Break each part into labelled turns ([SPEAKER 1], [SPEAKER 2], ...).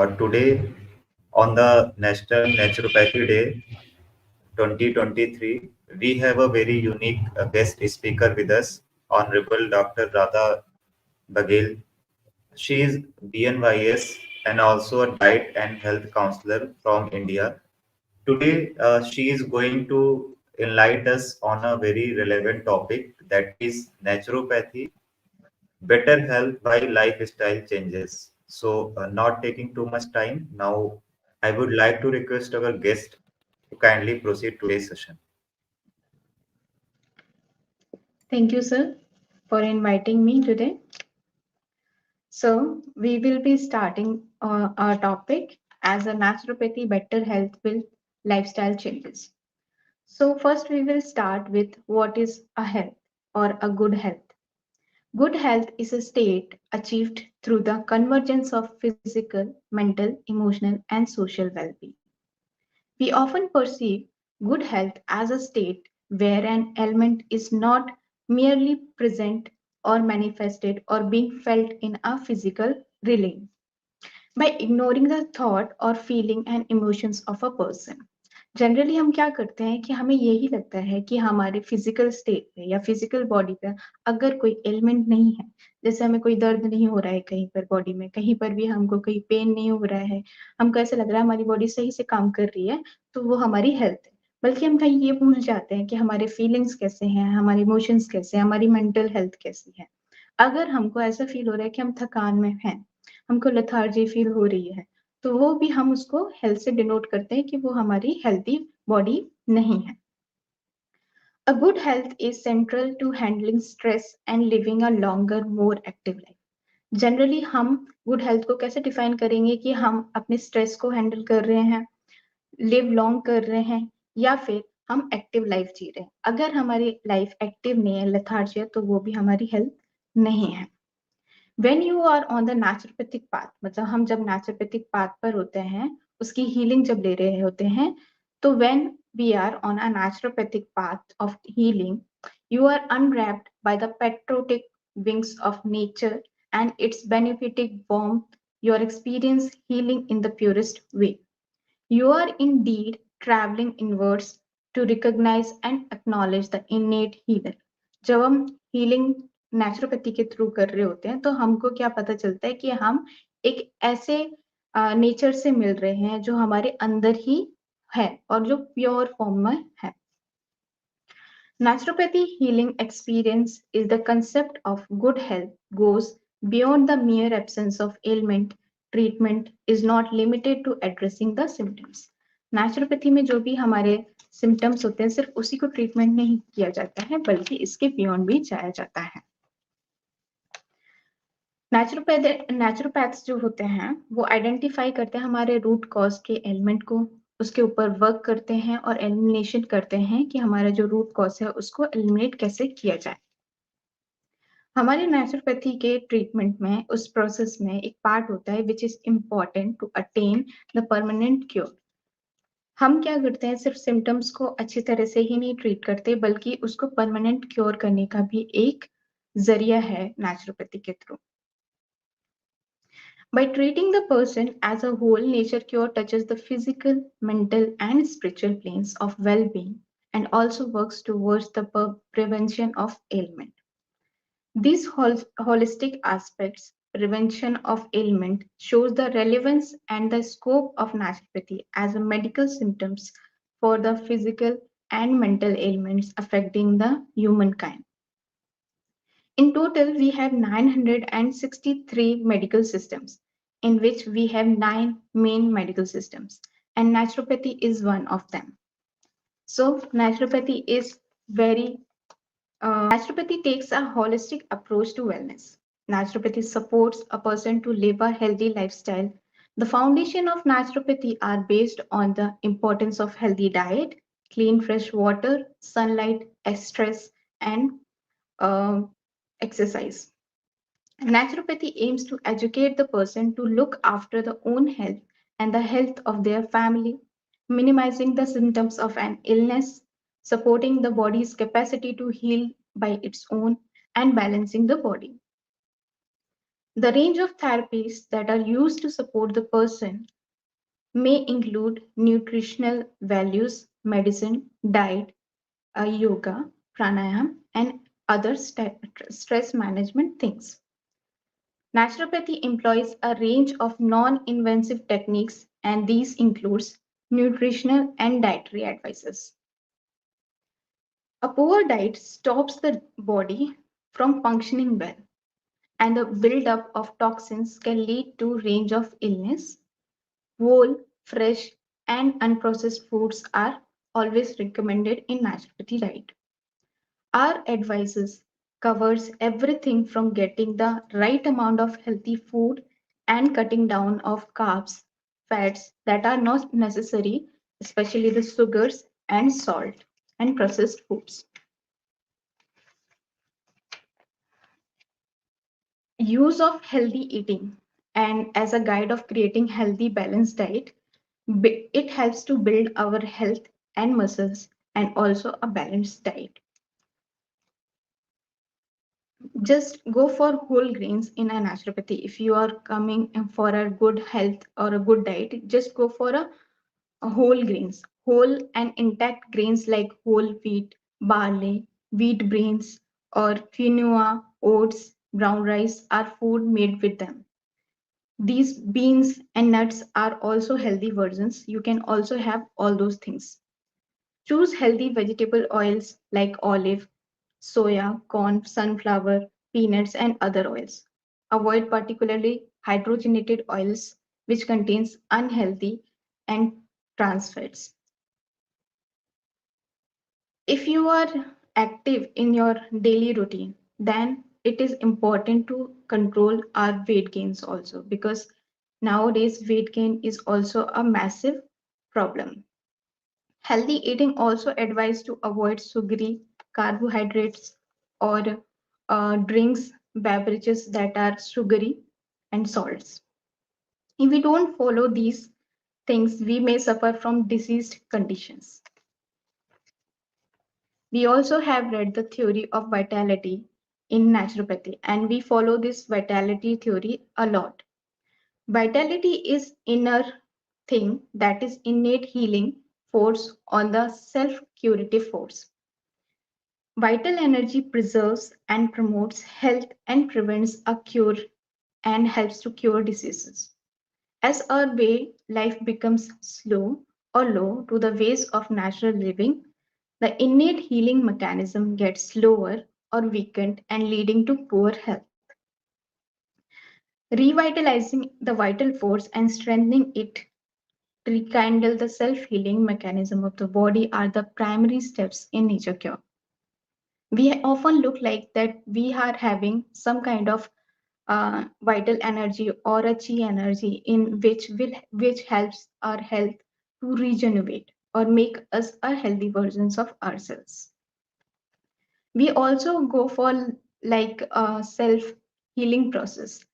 [SPEAKER 1] Today, on the National Naturopathy Day 2023, we have a very unique guest speaker with us, Honorable Dr. Radha Baghel. She is BNYS and also a diet and health counselor from India. Today, she is going to enlighten us on a very relevant topic, that is naturopathy, better health by lifestyle changes. So, not taking too much time, now I would like to request our guest to kindly proceed today's session.
[SPEAKER 2] Thank you, sir, for inviting me today. So, we will be starting our topic as a naturopathy better health will lifestyle changes. So, first we will start with what is a health or a good health. Good health is a state achieved through the convergence of physical, mental, emotional, and social well being. We often perceive good health as a state where an ailment is not merely present or manifested or being felt in a physical realm by ignoring the thought or feeling and emotions of a person. Generally हम क्या करते हैं कि हमें यही लगता है कि हमारे फिजिकल स्टेट पे या फिजिकल बॉडी पे अगर कोई एलिमेंट नहीं है, जैसे हमें कोई दर्द नहीं हो रहा है कहीं पर बॉडी में, कहीं पर भी हमको कोई पेन नहीं हो रहा है, हमको ऐसा लग रहा है हमारी बॉडी सही से काम कर रही है, तो वो हमारी हेल्थ है। बल्कि हम कहीं ये भूल जाते हैं कि हमारे फीलिंग्स कैसे हैं, हमारे इमोशंस कैसे हैं, हमारी मेंटल हेल्थ कैसी है। अगर हमको ऐसा फील हो रहा है कि हम थकान में हैं, हमको लेथार्जी फील हो रही है, तो वो भी हम उसको हेल्थ से डिनोट करते हैं कि वो हमारी हेल्थी बॉडी नहीं है। A good health is central to handling stress and living a longer, more active life. Generally हम गुड हेल्थ को कैसे डिफाइन करेंगे कि हम अपने स्ट्रेस को हैंडल कर रहे हैं, लिव लॉन्ग कर रहे हैं, या फिर हम एक्टिव लाइफ जी रहे हैं। अगर हमारी लाइफ एक्टिव नहीं है, लेथार्जी है, तो वो भी हमारी हेल्थ नहीं है। When you are on the naturopathic path, मतलब हम जब naturopathic path पर होते हैं, उसकी healing जब ले रहे होते हैं, तो when we are on a naturopathic path of healing, you are unwrapped by the patriotic wings of nature and its benefiting warmth. You experience healing in the purest way. You are indeed traveling inwards to recognize and acknowledge the innate healer. जब हम healing naturopathy के through कर रहे होते हैं, तो हमको क्या पता चलता है कि हम एक ऐसे नेचर से मिल रहे हैं जो हमारे अंदर ही है और जो प्योर फॉर्म में है। Naturopathy healing experience is the concept of good health goes beyond the mere absence of ailment. Treatment is not limited to addressing the symptoms. Naturopathy में जो भी हमारे symptoms होते हैं, सिर्फ उसी को ट्रीटमेंट नहीं किया जाता है, बल्कि इसके बियॉन्ड भी जाया जाता है। नेचुरोपैथ्स जो होते हैं वो आइडेंटिफाई करते हैं हमारे रूट कॉज के एलिमेंट को, उसके ऊपर वर्क करते हैं और एलिमिनेशन करते हैं कि हमारा जो रूट कॉज है उसको एलिमिनेट कैसे किया जाए। हमारे नेचुरोपैथी के ट्रीटमेंट में उस प्रोसेस में एक पार्ट होता है which is important to attain the permanent cure. हम क्या करते हैं, सिर्फ सिम्टम्स को अच्छी तरह से ही नहीं ट्रीट करते, बल्कि उसको परमानेंट क्योर करने का भी एक जरिया है नेचुरोपैथी के through. By treating the person as a whole, nature cure touches the physical, mental, and spiritual planes of well being and also works towards the prevention of ailment. These holistic aspects, prevention of ailment, shows the relevance and the scope of naturopathy as a medical symptoms for the physical and mental ailments affecting the humankind. In total, we have 963 medical systems, in which we have 9 main medical systems, and naturopathy is one of them. So, naturopathy is naturopathy takes a holistic approach to wellness. Naturopathy supports a person to live a healthy lifestyle. The foundation of naturopathy are based on the importance of healthy diet, clean fresh water, sunlight, stress, and uh, exercise. Naturopathy aims to educate the person to look after their own health and the health of their family, minimizing the symptoms of an illness, supporting the body's capacity to heal by its own, and balancing the body. The range of therapies that are used to support the person may include nutritional values, medicine, diet, yoga, pranayam, and other stress management things. Naturopathy employs a range of non-invasive techniques, and these includes nutritional and dietary advices. A poor diet stops the body from functioning well, and the buildup of toxins can lead to range of illness. Whole, fresh, and unprocessed foods are always recommended in naturopathy diet. Our advices covers everything from getting the right amount of healthy food and cutting down of carbs, fats that are not necessary, especially the sugars and salt and processed foods. Use of healthy eating and as a guide of creating healthy balanced diet, it helps to build our health and muscles and also a balanced diet. Just go for whole grains in a naturopathy. If you are coming for a good health or a good diet, just go for a whole grains, whole and intact grains like whole wheat, barley, wheat grains, or quinoa, oats, brown rice are food made with them. These beans and nuts are also healthy versions. You can also have all those things. Choose healthy vegetable oils like olive, soya, corn, sunflower, peanuts, and other oils. Avoid particularly hydrogenated oils which contains unhealthy and trans fats. If you are active in your daily routine, then it is important to control our weight gains also, because nowadays weight gain is also a massive problem. Healthy eating also advised to avoid sugary carbohydrates or drinks, beverages that are sugary and salts. If we don't follow these things, we may suffer from diseased conditions. We also have read the theory of vitality in naturopathy, and we follow this vitality theory a lot. Vitality is inner thing, that is innate healing force on the self-curative force. Vital energy preserves and promotes health and prevents a cure and helps to cure diseases. As our way life becomes slow or low to the ways of natural living, the innate healing mechanism gets slower or weakened and leading to poor health. Revitalizing the vital force and strengthening it to rekindle the self-healing mechanism of the body are the primary steps in nature cure. We often look like that we are having some kind of vital energy or a chi energy in which helps our health to regenerate or make us a healthy versions of ourselves. We also go for like a self healing process.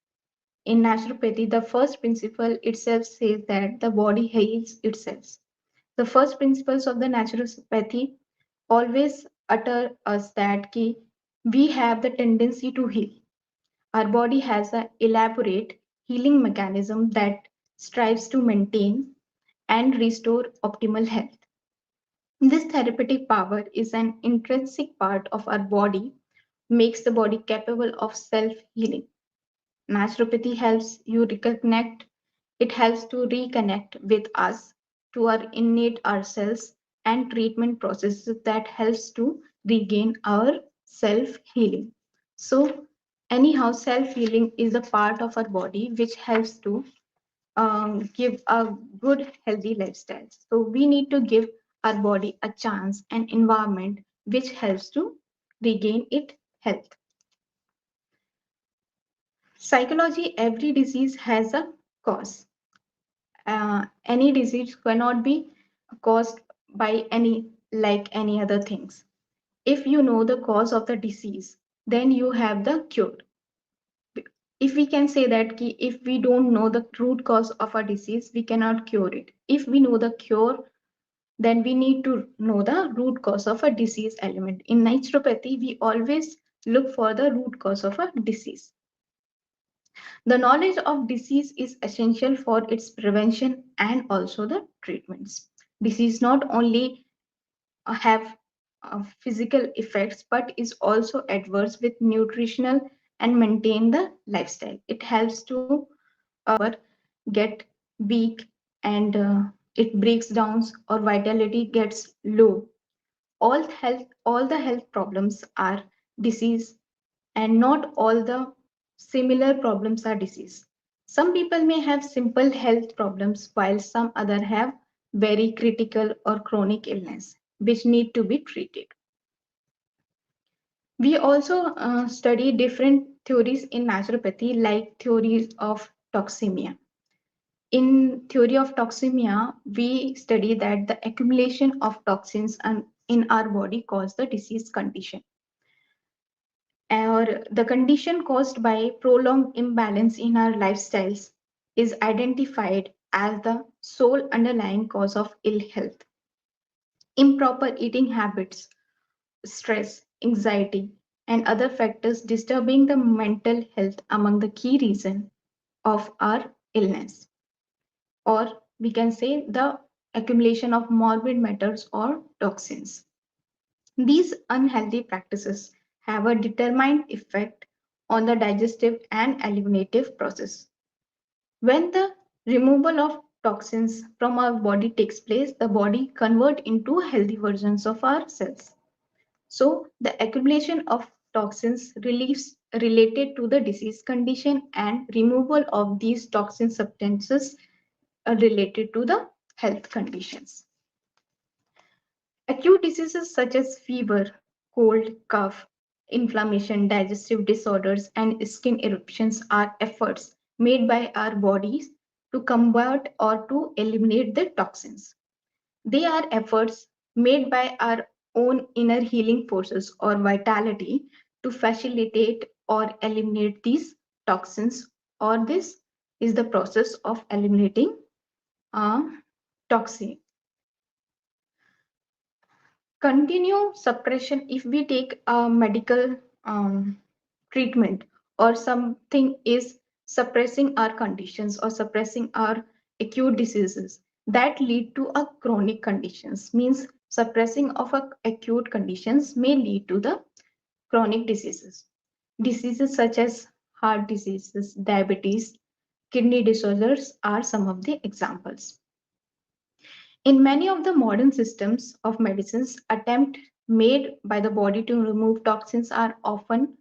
[SPEAKER 2] In naturopathy, the first principle itself says that the body heals itself. The first principles of the naturopathy always utter us that we have the tendency to heal. Our body has an elaborate healing mechanism that strives to maintain and restore optimal health. This therapeutic power is an intrinsic part of our body, makes the body capable of self healing. Naturopathy helps you reconnect, it helps to reconnect with us, to our innate ourselves, and treatment processes that helps to regain our self healing. So, anyhow, self healing is a part of our body which helps to give a good, healthy lifestyle. So, we need to give our body a chance and environment which helps to regain it health. Psychology, every disease has a cause. Any disease cannot be caused by any other things. If you know the cause of the disease, then you have the cure. If we can say that if we don't know the root cause of a disease, we cannot cure it. If we know the cure, then we need to know the root cause of a disease element. In naturopathy, we always look for the root cause of a disease. The knowledge of disease is essential for its prevention and also the treatments. Disease not only have physical effects but is also adverse with nutritional and maintain the lifestyle. It helps to get weak and it breaks down or vitality gets low. All the health problems are disease, and not all the similar problems are disease. Some people may have simple health problems while some other have very critical or chronic illness which need to be treated. We also study different theories in naturopathy like theories of toxemia. In theory of toxemia, we study that the accumulation of toxins in our body cause the disease condition, or the condition caused by prolonged imbalance in our lifestyles is identified as the sole underlying cause of ill health. Improper eating habits, stress, anxiety, and other factors disturbing the mental health among the key reason of our illness, or we can say the accumulation of morbid matters or toxins. These unhealthy practices have a determined effect on the digestive and eliminative process. When the removal of toxins from our body takes place, the body convert into healthy versions of our cells. So the accumulation of toxins reliefs related to the disease condition and removal of these toxin substances are related to the health conditions. Acute diseases such as fever, cold, cough, inflammation, digestive disorders, and skin eruptions are efforts made by our bodies to combat or to eliminate the toxins. They are efforts made by our own inner healing forces or vitality to facilitate or eliminate these toxins, or this is the process of eliminating a toxin. Continue suppression, if we take a medical treatment or something is suppressing our conditions or suppressing our acute diseases that lead to a chronic conditions, means suppressing of a acute conditions may lead to the chronic diseases such as heart diseases, diabetes, kidney disorders are some of the examples. In many of the modern systems of medicines, attempts made by the body to remove toxins are often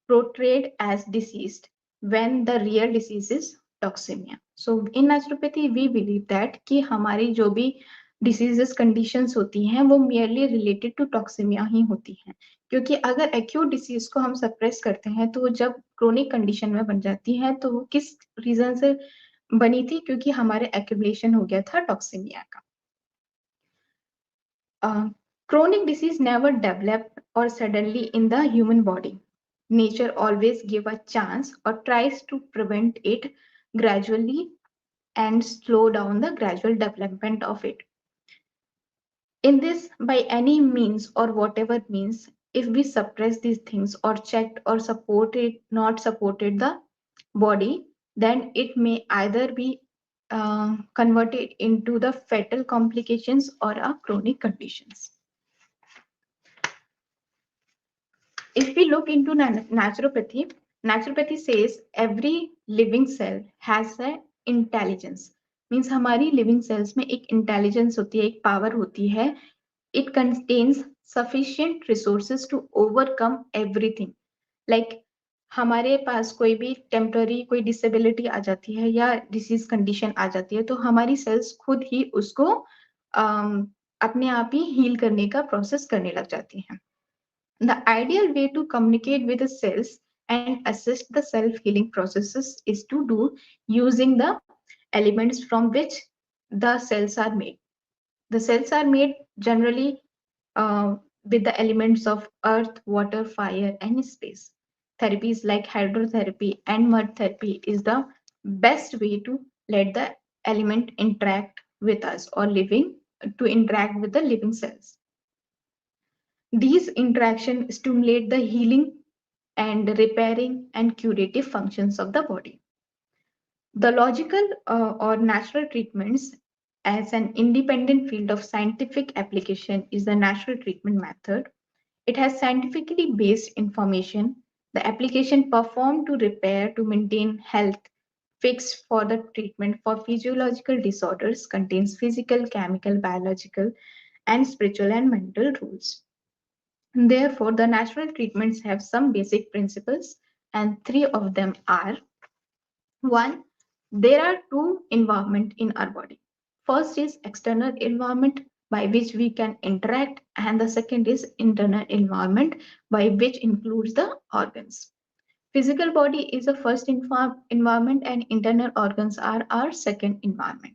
[SPEAKER 2] portrayed as diseased when the real disease is toxemia. So in naturopathy we believe that कि हमारी जो भी diseases conditions होती हैं वो merely related to toxemia ही होती हैं, क्योंकि अगर acute disease को हम suppress करते हैं तो जब chronic condition में बन जाती है तो वो किस reason से बनी थी, क्योंकि हमारे accumulation हो गया था toxemia का. Chronic disease never develop or suddenly in the human body. Nature always give a chance or tries to prevent it gradually and slow down the gradual development of it. In this, by any means or whatever means, if we suppress these things or checked or not supported the body, then it may either be converted into the fatal complications or a chronic conditions. If we look into naturopathy, naturopathy says every living cell has an intelligence. Means हमारी living cells में एक intelligence होती है, एक power होती है. It contains sufficient resources to overcome everything. Like हमारे पास कोई भी टेम्पररी कोई डिसेबिलिटी आ जाती है या डिसीज कंडीशन आ जाती है तो हमारी सेल्स खुद ही उसको अपने आप ही हील करने का प्रोसेस करने लग जाती हैं. The ideal way to communicate with the cells and assist the self-healing processes is to do using the elements from which the cells are made. The cells are made generally with the elements of earth, water, fire, and space. Therapies like hydrotherapy and mud therapy is the best way to let the element interact with us or interact with the living cells. These interactions stimulate the healing and repairing and curative functions of the body. The logical or natural treatments as an independent field of scientific application is the natural treatment method. It has scientifically based information. The application performed to repair to maintain health fixed for the treatment for physiological disorders contains physical, chemical, biological, and spiritual and mental rules. Therefore, the natural treatments have some basic principles, and three of them are: one, there are two environment in our body. First is external environment by which we can interact, and the second is internal environment by which includes the organs. Physical body is the first environment and internal organs are our second environment.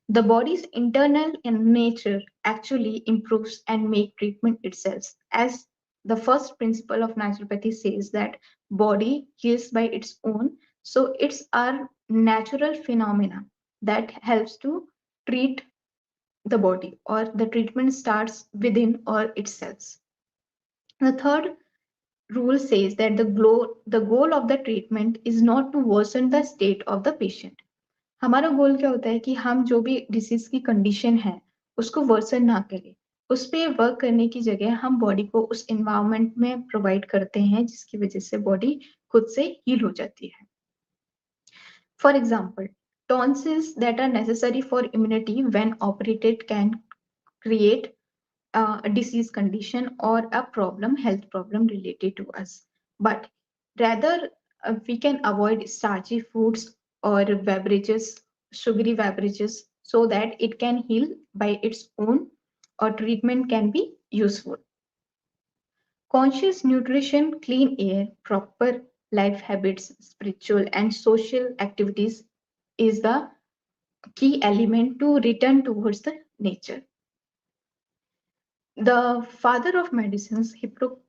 [SPEAKER 2] The body's internal in nature actually improves and make treatment itself, as the first principle of naturopathy says that body heals by its own. So it's our natural phenomena that helps to treat the body, or the treatment starts within or itself. The third rule says that the goal of the treatment is not to worsen the state of the patient. हमारा गोल क्या होता है कि हम जो भी disease की condition है उसको वर्सन ना करें, उस पर वर्क करने की जगह हम बॉडी को उस एनवायरनमेंट में प्रोवाइड करते हैं जिसकी वजह से बॉडी खुद से हील हो जाती है. For example, tonsils that are necessary for immunity when operated can create a disease condition or a problem, health problem related to us. But rather, we can avoid starchy foods or beverages, sugary beverages, so that it can heal by its own or treatment can be useful. Conscious nutrition, clean air, proper life habits, spiritual and social activities is the key element to return towards the nature. The father of medicines,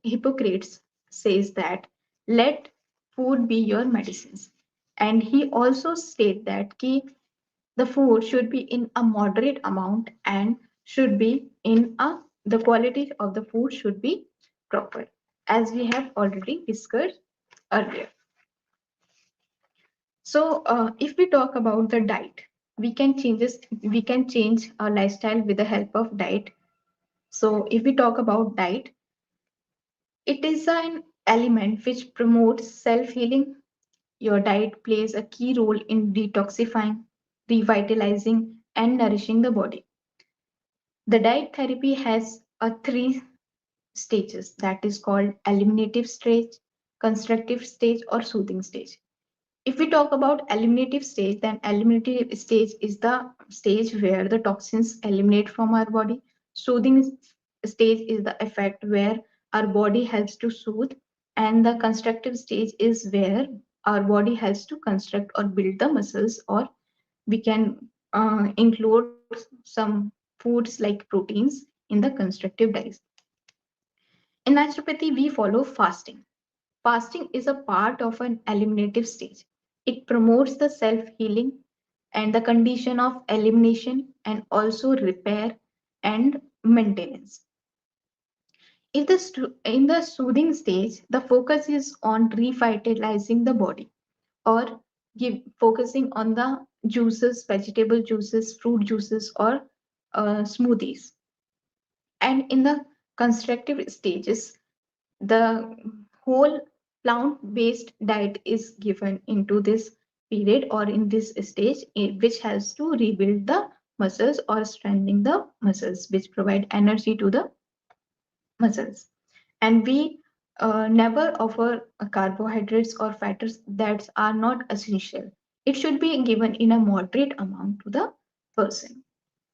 [SPEAKER 2] Hippocrates, says that let food be your medicines. And he also states that the food should be in a moderate amount and should be in the quality of the food should be proper, as we have already discussed earlier. So, if we talk about the diet, we can change our lifestyle with the help of diet. So, if we talk about diet, it is an element which promotes self healing. Your diet plays a key role in detoxifying, revitalizing, and nourishing the body. The diet therapy has a three stages, that is called eliminative stage, constructive stage, or soothing stage. If we talk about eliminative stage, then eliminative stage is the stage where the toxins eliminate from our body. Soothing stage is the effect where our body helps to soothe, and the constructive stage is where our body helps to construct or build the muscles, or we can include some foods like proteins in the constructive diet. In naturopathy, we follow fasting. Fasting is a part of an eliminative stage. It promotes the self healing and the condition of elimination and also repair and maintenance. In the soothing stage, the focus is on revitalizing the body, or focusing on the juices, vegetable juices, fruit juices, or smoothies. And in the constructive stages, the whole plant-based diet is given into this period or in this stage, which has to rebuild the muscles or strengthening the muscles, which provide energy to the muscles. And we never offer carbohydrates or fats that are not essential. It should be given in a moderate amount to the person,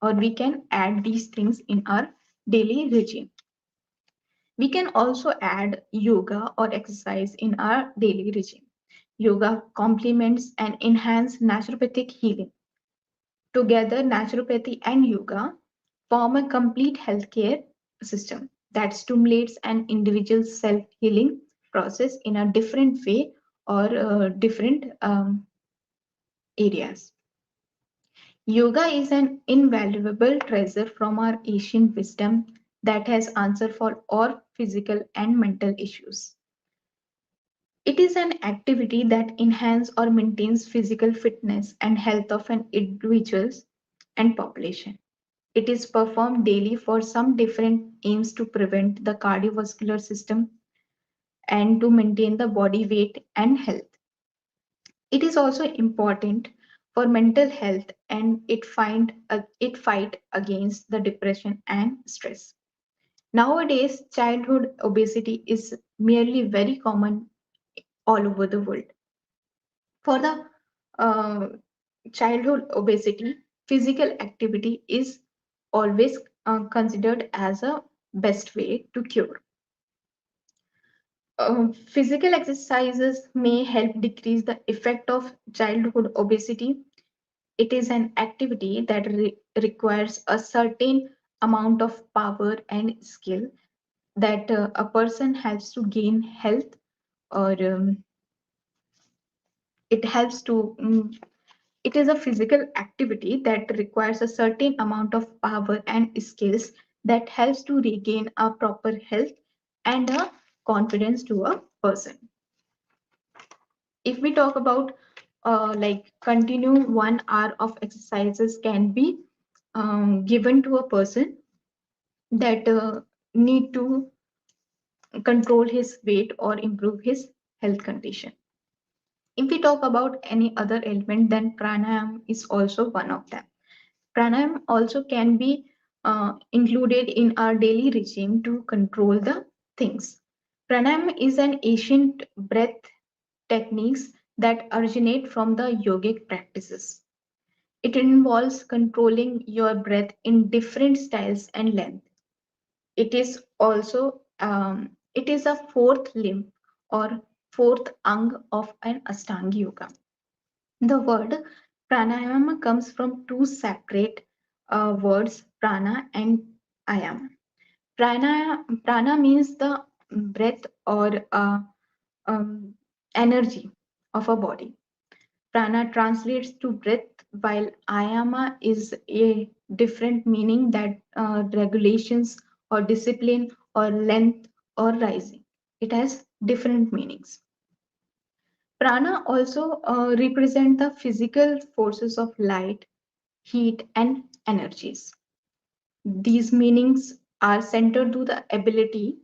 [SPEAKER 2] or we can add these things in our daily regime. We can also add yoga or exercise in our daily regime. Yoga complements and enhances naturopathic healing. Together, naturopathy and yoga form a complete healthcare system that stimulates an individual's self healing process in a different way or different areas. Yoga is an invaluable treasure from our ancient wisdom that has answer for all physical and mental issues. It is an activity that enhances or maintains physical fitness and health of an individuals and population. It is performed daily for some different aims to prevent the cardiovascular system and to maintain the body weight and health. It is also important for mental health and it fight against the depression and stress. Nowadays, childhood obesity is merely very common all over the world. For the uh, childhood obesity, physical activity is always considered as a best way to cure. Physical exercises may help decrease the effect of childhood obesity. It is an activity that requires a certain amount of power and skill that a person has to gain health or it helps to it is a physical activity that requires a certain amount of power and skills that helps to regain a proper health and a confidence to a person. If we talk about like continue 1 hour of exercises can be given to a person that need to control his weight or improve his health condition. If we talk about any other element, then pranayam is also one of them. Pranayam also can be included in our daily regime to control the things. Pranayam is an ancient breath techniques that originate from the yogic practices. It involves controlling your breath in different styles and length. It is also it is a fourth limb or fourth ang of an Ashtanga yoga. The word pranayama comes from two separate words, prana and ayam. Prana means the breath or um, energy of a body. Prana translates to breath, while ayama is a different meaning that regulations or discipline or length or rising. It has different meanings. Prana also represent the physical forces of light, heat, and energies. These meanings are centered to the ability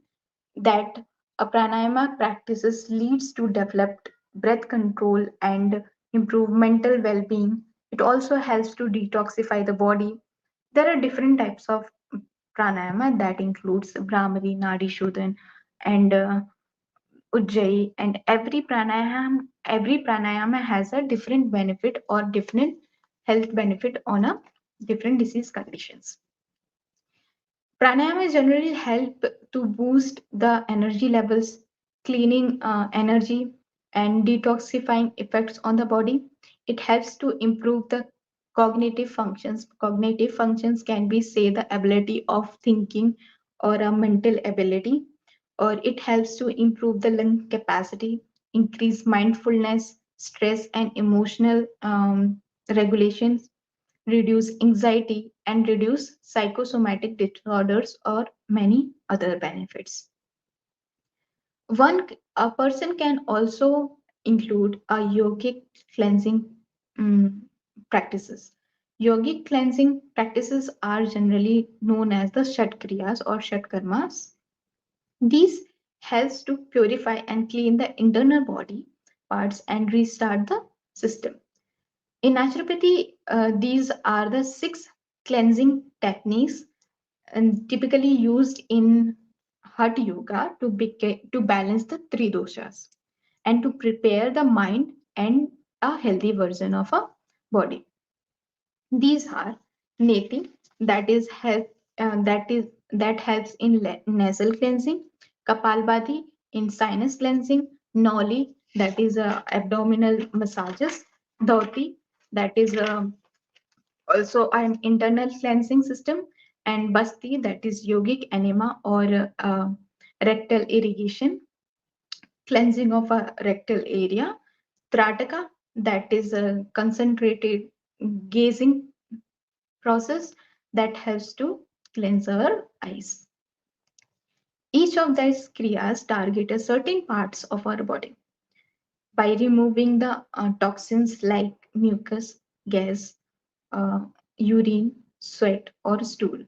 [SPEAKER 2] that a pranayama practices leads to developed breath control and improve mental well-being. It also helps to detoxify the body. There are different types of pranayama that includes Brahmari, Nadi Shodhan, and Ujjayi. And every pranayama has a different benefit or different health benefit on a different disease conditions. Pranayama generally help to boost the energy levels, cleaning energy and detoxifying effects on the body. It helps to improve the cognitive functions. Cognitive functions can be, say, the ability of thinking or a mental ability, or it helps to improve the lung capacity, increase mindfulness, stress, and emotional regulations, reduce anxiety, and reduce psychosomatic disorders or many other benefits. One a person can also include a yogic cleansing mm, practices. Yogic cleansing practices are generally known as the Shat Kriyas or Shat Karmas. These helps to purify and clean the internal body parts and restart the system. In naturopathy, these are the 6 cleansing techniques and typically used in Hatha Yoga to balance the three doshas and to prepare the mind and a healthy version of a body. These are Neti, that is help that helps in nasal cleansing, Kapalbhati in sinus cleansing, Noli that is abdominal massages, Dhoti that is also an internal cleansing system, and Basti that is yogic enema or rectal irrigation, cleansing of a rectal area, Trataka that is a concentrated gazing process that helps to cleanse our eyes. Each of these kriyas target a certain parts of our body. by removing the toxins like mucus, gas, uh, urine, sweat, or stool.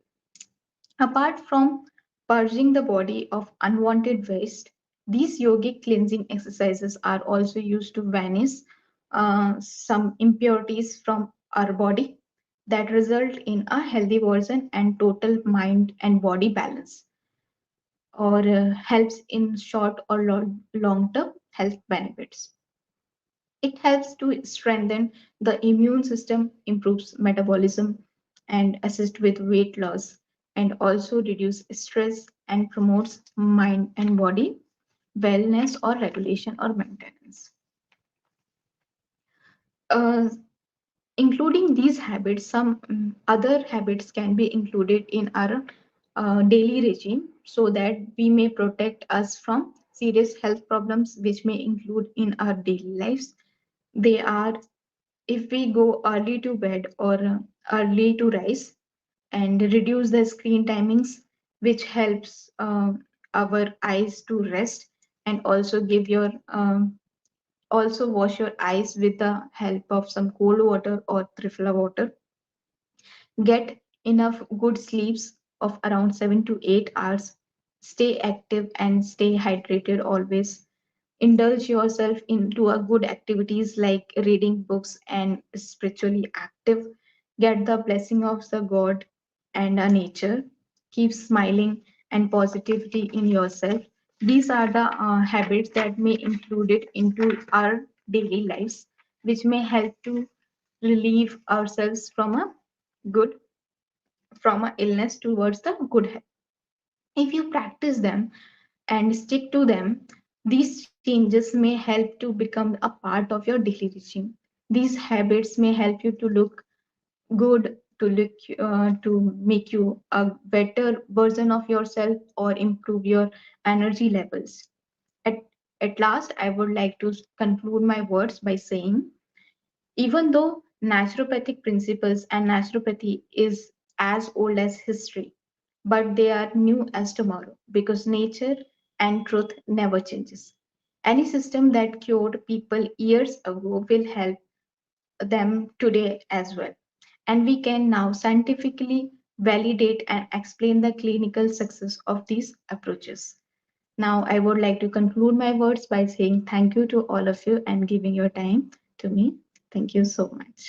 [SPEAKER 2] Apart from purging the body of unwanted waste, these yogic cleansing exercises are also used to vanish some impurities from our body that result in a healthy version and total mind and body balance, or helps in short or long term health benefits. It helps to strengthen the immune system, improves metabolism, and assist with weight loss, and also reduce stress and promotes mind and body wellness or regulation or maintenance. Uh, Including these habits, some other habits can be included in our daily regime so that we may protect us from serious health problems which may include in our daily lives. They are, if we go early to bed or early to rise and reduce the screen timings, which helps our eyes to rest, and also give your also wash your eyes with the help of some cold water or trifla water. Get enough good sleeps of around 7 to 8 hours. Stay active and stay hydrated always. Indulge yourself into a good activities like reading books and spiritually active. Get the blessing of the god and nature. Keep smiling and positivity in yourself. These are the habits that may include it into our daily lives, which may help to relieve ourselves from a good, from a illness towards the good health. If you practice them and stick to them, these changes may help to become a part of your daily routine. These habits may help you to look good, to look to make you a better version of yourself or improve your energy levels. At, at last, I would like to conclude my words by saying, even though naturopathic principles and naturopathy is as old as history, but they are new as tomorrow because nature and truth never changes. Any system that cured people years ago will help them today as well. And we can now scientifically validate and explain the clinical success of these approaches. Now, I would like to conclude my words by saying thank you to all of you and giving your time to me. Thank you so much.